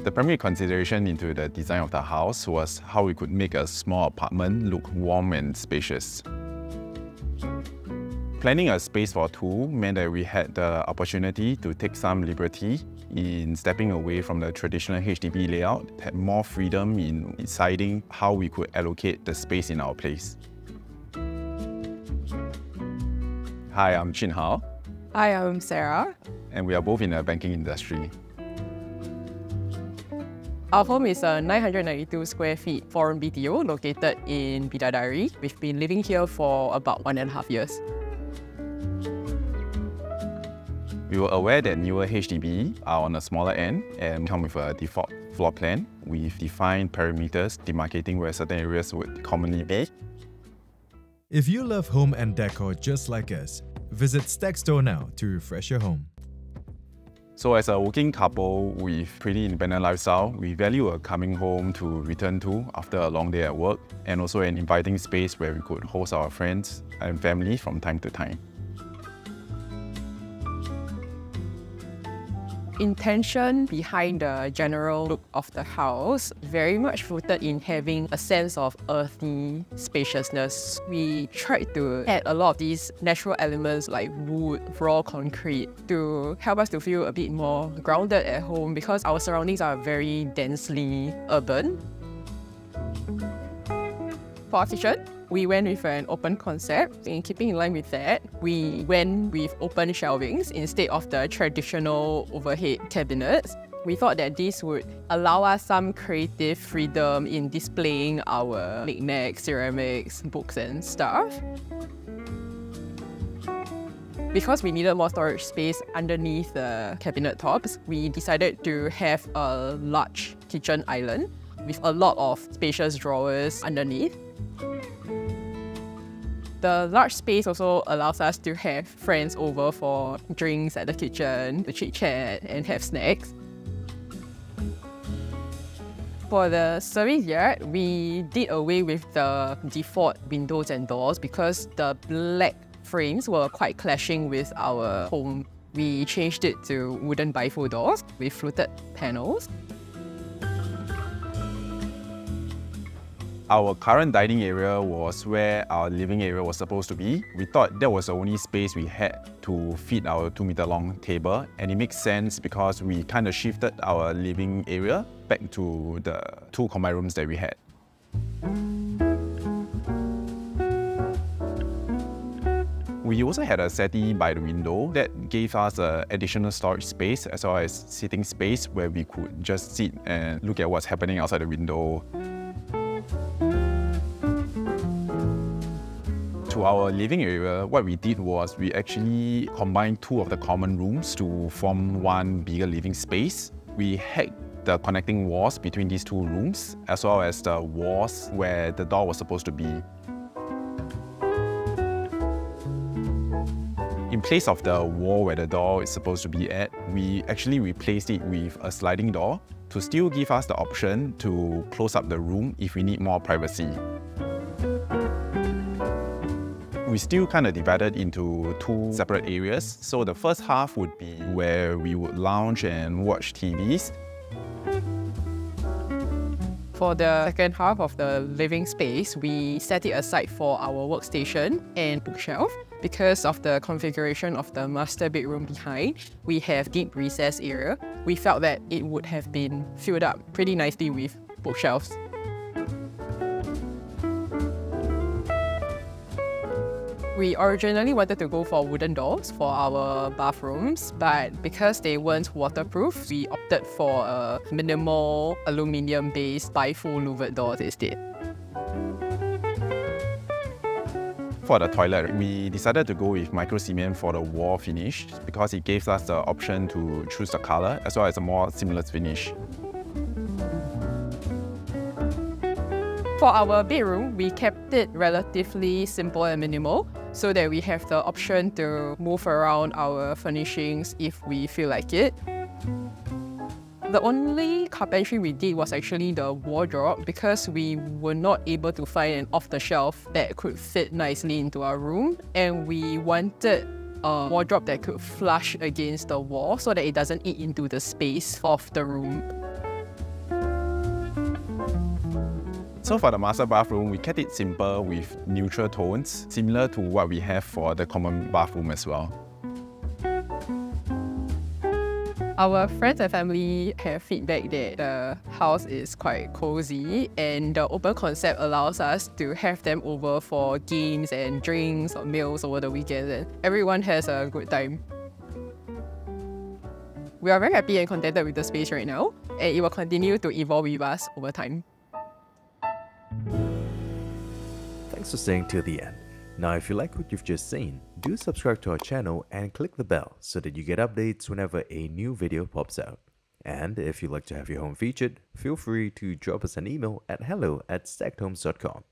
The primary consideration into the design of the house was how we could make a small apartment look warm and spacious. Planning a space for two meant that we had the opportunity to take some liberty in stepping away from the traditional HDB layout, had more freedom in deciding how we could allocate the space in our place. Hi, I'm Jun Hao. Hi, I'm Sara. And we are both in the banking industry. Our home is a 992 square feet foreign BTO located in Bidadari. We've been living here for about 1.5 years. We were aware that newer HDB are on a smaller end and come with a default floor plan with defined perimeters demarcating where certain areas would commonly be. If you love home and decor just like us, visit Stack Store now to refresh your home. So as a working couple with pretty independent lifestyle, we value a coming home to return to after a long day at work, and also an inviting space where we could host our friends and family from time to time. Intention behind the general look of the house very much rooted in having a sense of earthy spaciousness. We tried to add a lot of these natural elements like wood, raw concrete to help us to feel a bit more grounded at home because our surroundings are very densely urban. For our kitchen, we went with an open concept. In keeping in line with that, we went with open shelvings instead of the traditional overhead cabinets. We thought that this would allow us some creative freedom in displaying our knickknacks, ceramics, books and stuff. Because we needed more storage space underneath the cabinet tops, we decided to have a large kitchen island with a lot of spacious drawers underneath. The large space also allows us to have friends over for drinks at the kitchen, to chit-chat and have snacks. For the service yard, we did away with the default windows and doors because the black frames were quite clashing with our home. We changed it to wooden bifold doors with fluted panels. Our current dining area was where our living area was supposed to be. We thought that was the only space we had to fit our 2-meter-long table, and it makes sense because we kind of shifted our living area back to the 2 combined rooms that we had. We also had a settee by the window that gave us an additional storage space as well as sitting space where we could just sit and look at what's happening outside the window. To our living area, what we did was we actually combined 2 of the common rooms to form one bigger living space. We hacked the connecting walls between these 2 rooms, as well as the walls where the door was supposed to be. In place of the wall where the door is supposed to be at, we actually replaced it with a sliding door to still give us the option to close up the room if we need more privacy. We still kind of divided into 2 separate areas. So the first half would be where we would lounge and watch TVs. For the second half of the living space, we set it aside for our workstation and bookshelf. Because of the configuration of the master bedroom behind, we have deep recess area. We felt that it would have been filled up pretty nicely with bookshelves. We originally wanted to go for wooden doors for our bathrooms, but because they weren't waterproof, we opted for a minimal aluminium-based bifold louvered doors instead. For the toilet, we decided to go with micro cement for the wall finish because it gives us the option to choose the color as well as a more seamless finish. For our bedroom, we kept it relatively simple and minimal so that we have the option to move around our furnishings if we feel like it. The only carpentry we did was actually the wardrobe because we were not able to find an off-the-shelf that could fit nicely into our room, and we wanted a wardrobe that could flush against the wall so that it doesn't eat into the space of the room. So for the master bathroom, we kept it simple with neutral tones, similar to what we have for the common bathroom as well. Our friends and family have feedback that the house is quite cozy, and the open concept allows us to have them over for games and drinks or meals over the weekend, and everyone has a good time. We are very happy and contented with the space right now, and it will continue to evolve with us over time. Thanks for staying till the end. Now, if you like what you've just seen, do subscribe to our channel and click the bell so that you get updates whenever a new video pops out. And if you'd like to have your home featured, feel free to drop us an email at hello@stakedhomes.com.